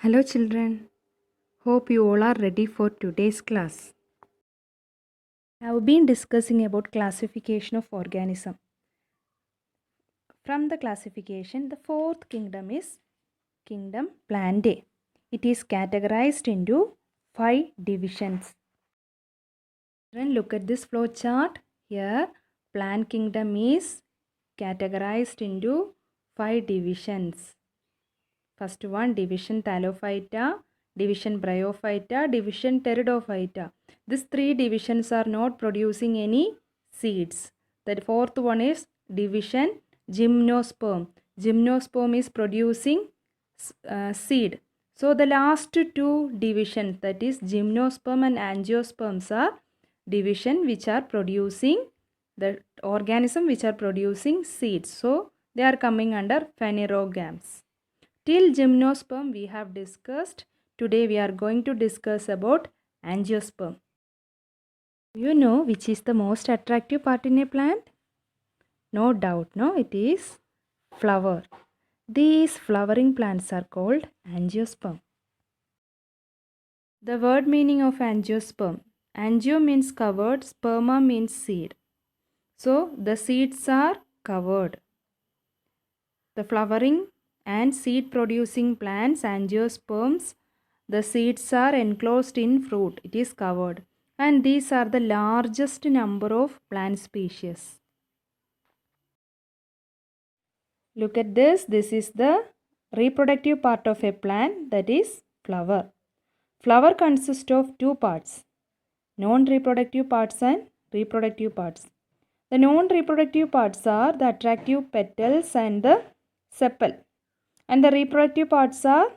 Hello children, hope you all are ready for today's class. I have been discussing about classification of organism. From the classification, the fourth kingdom is kingdom Plantae. It is categorized into 5 divisions. Children, look at this flow chart. Here, plant kingdom is categorized into 5 divisions. First one, division Thallophyta, division Bryophyta, division Pteridophyta. These 3 divisions are not producing any seeds. The fourth one is division Gymnosperm. Gymnosperm is producing seed. So the last 2 divisions, that is Gymnosperm and Angiosperms, are division which are producing the organism which are producing seeds. So they are coming under phanerogams. Till gymnosperm we have discussed. Today we are going to discuss about angiosperm. You know which is the most attractive part in a plant? No doubt, no, it is flower. These flowering plants are called angiosperm. The word meaning of angiosperm. Angio means covered, sperma means seed. So the seeds are covered. The flowering and seed producing plants, angiosperms, the seeds are enclosed in fruit. It is covered. And these are the largest number of plant species. Look at this. This is the reproductive part of a plant, that is flower. Flower consists of 2 parts, non-reproductive parts and reproductive parts. The non-reproductive parts are the attractive petals and the sepal. And the reproductive parts are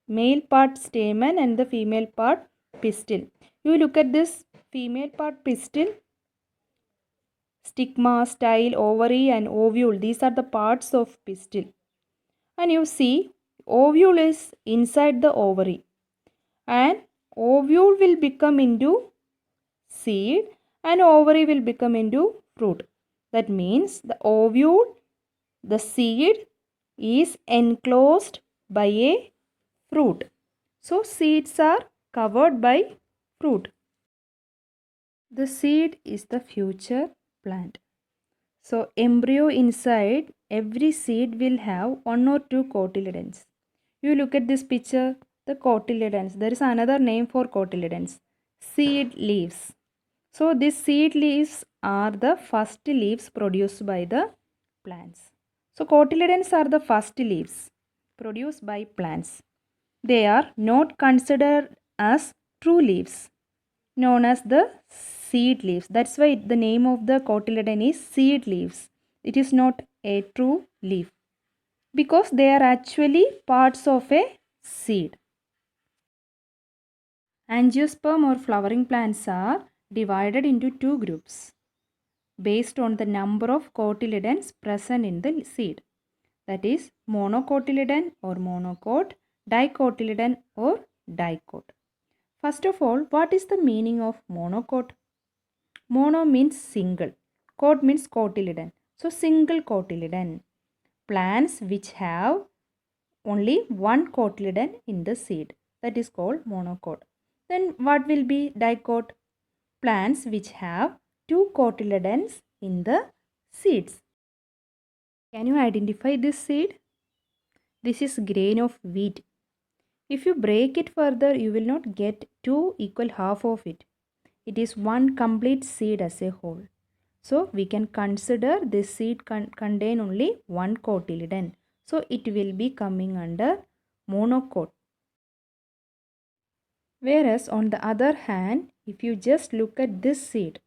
male part stamen and the female part pistil. You look at this female part pistil, stigma, style, ovary and ovule. These are the parts of pistil. And you see ovule is inside the ovary. And ovule will become into seed and ovary will become into fruit. That means the ovule, the seed, is enclosed by a fruit. So seeds are covered by fruit. The seed is the future plant. So embryo inside every seed will have 1 or 2 cotyledons. You look at this picture, the cotyledons. There is another name for cotyledons, seed leaves. So these seed leaves are the first leaves produced by the plants. So cotyledons are the first leaves produced by plants. They are not considered as true leaves, known as the seed leaves. That's why the name of the cotyledon is seed leaves. It is not a true leaf because they are actually parts of a seed. Angiosperm or flowering plants are divided into 2 groups based on the number of cotyledons present in the seed. That is monocotyledon or monocot, dicotyledon or dicot. First of all, what is the meaning of monocot? Mono means single, cot means cotyledon. So single cotyledon. Plants which have only one cotyledon in the seed, that is called monocot. Then what will be dicot? Plants which have 2 cotyledons in the seeds. Can you identify this seed? This is grain of wheat. If you break it further, you will not get 2 equal half of it. It is one complete seed as a whole. So we can consider this seed contain only one cotyledon. So it will be coming under monocot. Whereas on the other hand, if you just look at this seed,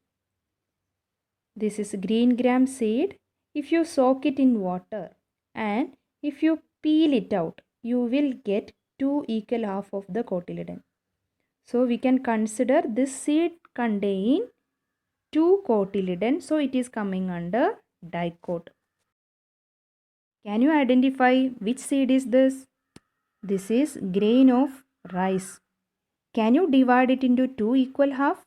this is green gram seed. If you soak it in water and if you peel it out, you will get 2 equal half of the cotyledon. So we can consider this seed contain 2 cotyledons. So it is coming under dicot. Can you identify which seed is this? This is grain of rice. Can you divide it into 2 equal half?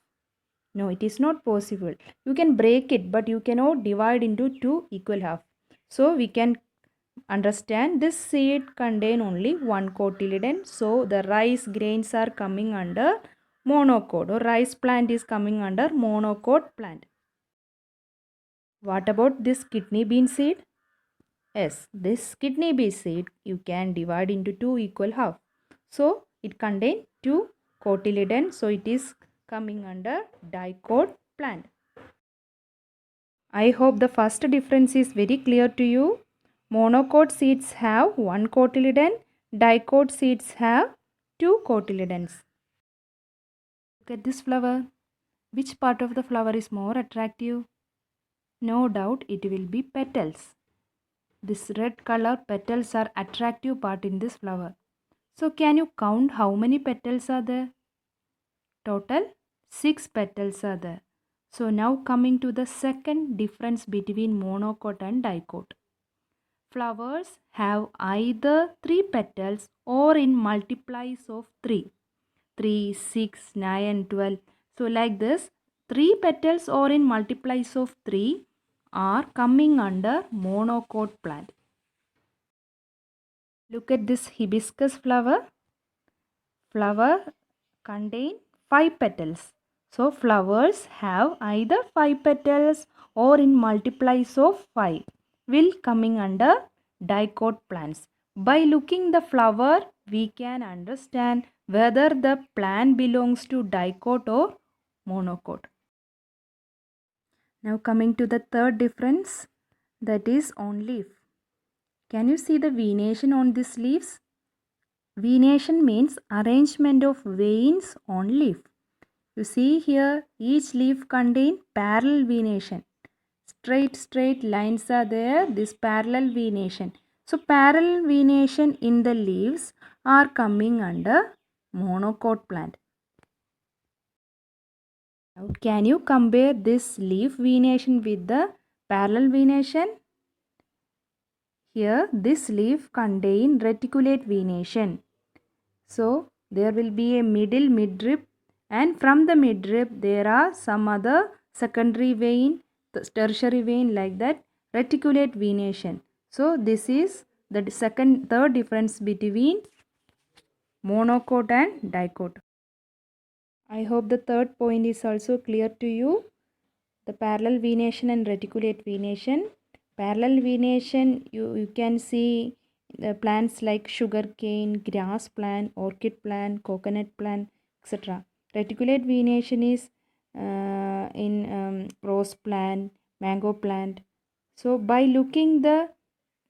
No, it is not possible. You can break it, but you cannot divide into 2 equal half. So we can understand this seed contain only one cotyledon, so the rice grains are coming under monocot, or rice plant is coming under monocot plant. What about this kidney bean seed? Yes, this kidney bean seed you can divide into two equal half. So it contains two cotyledons, so it is coming under dicot plant. I hope the first difference is very clear to you. Monocot seeds have one cotyledon, dicot seeds have two cotyledons. Look at this flower. Which part of the flower is more attractive? No doubt it will be petals. This red color petals are attractive part in this flower. So can you count how many petals are there? Total 6 petals are there. So now coming to the second difference between monocot and dicot. Flowers have either 3 petals or in multiples of 3. 3, 6, 9 and 12. So like this, 3 petals or in multiples of 3 are coming under monocot plant. Look at this hibiscus flower. Flower contain 5 petals. So flowers have either 5 petals or in multiples of 5 will coming under dicot plants. By looking the flower, we can understand whether the plant belongs to dicot or monocot. Now coming to the third difference, that is on leaf. Can you see the venation on these leaves? Venation means arrangement of veins on leaf. You see here each leaf contain parallel venation. Straight lines are there, this parallel venation. So parallel venation in the leaves are coming under monocot plant. Now can you compare this leaf venation with the parallel venation? Here this leaf contain reticulate venation. So there will be a midrib, and from the midrib there are some other secondary vein, tertiary vein, like that, reticulate venation. So this is the third difference between monocot and dicot. I hope the third point is also clear to you. The parallel venation and reticulate venation. Parallel venation, you can see the plants like sugarcane, grass plant, orchid plant, coconut plant, etc. Reticulate venation is in rose plant, mango plant. So by looking the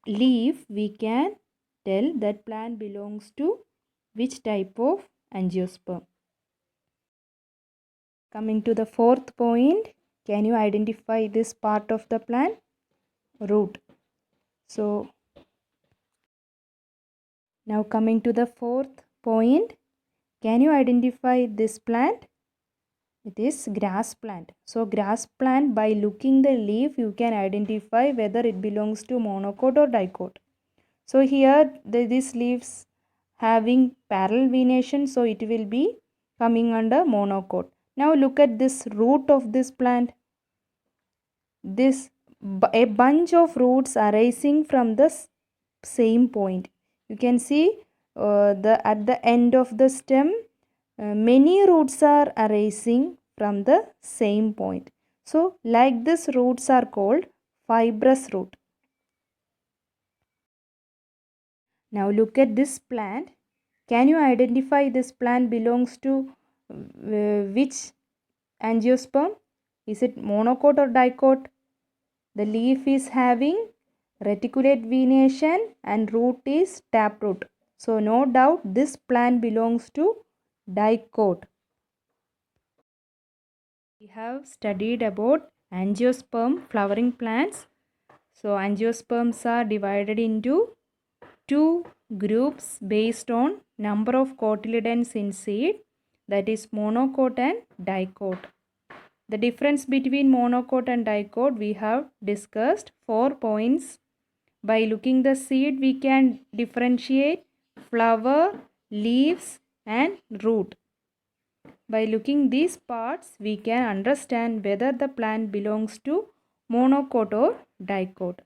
leaf, we can tell that plant belongs to which type of angiosperm. Coming to the fourth point, can you identify this part of the plant? Root. So now coming to the fourth point, can you identify this plant? It is grass plant. So grass plant, by looking the leaf, you can identify whether it belongs to monocot or dicot. So here these leaves having parallel venation, so it will be coming under monocot. Now look at this root of this plant. A bunch of roots arising from the same point. You can see at the end of the stem, many roots are arising from the same point. So like this, roots are called fibrous root. Now look at this plant. Can you identify this plant belongs to which angiosperm? Is it monocot or dicot? The leaf is having reticulate venation and root is taproot. So no doubt this plant belongs to dicot. We have studied about angiosperm flowering plants. So angiosperms are divided into two groups based on number of cotyledons in seed, that is monocot and dicot. The difference between monocot and dicot we have discussed 4 points. By looking the seed, we can differentiate flower, leaves and root. By looking these parts, we can understand whether the plant belongs to monocot or dicot.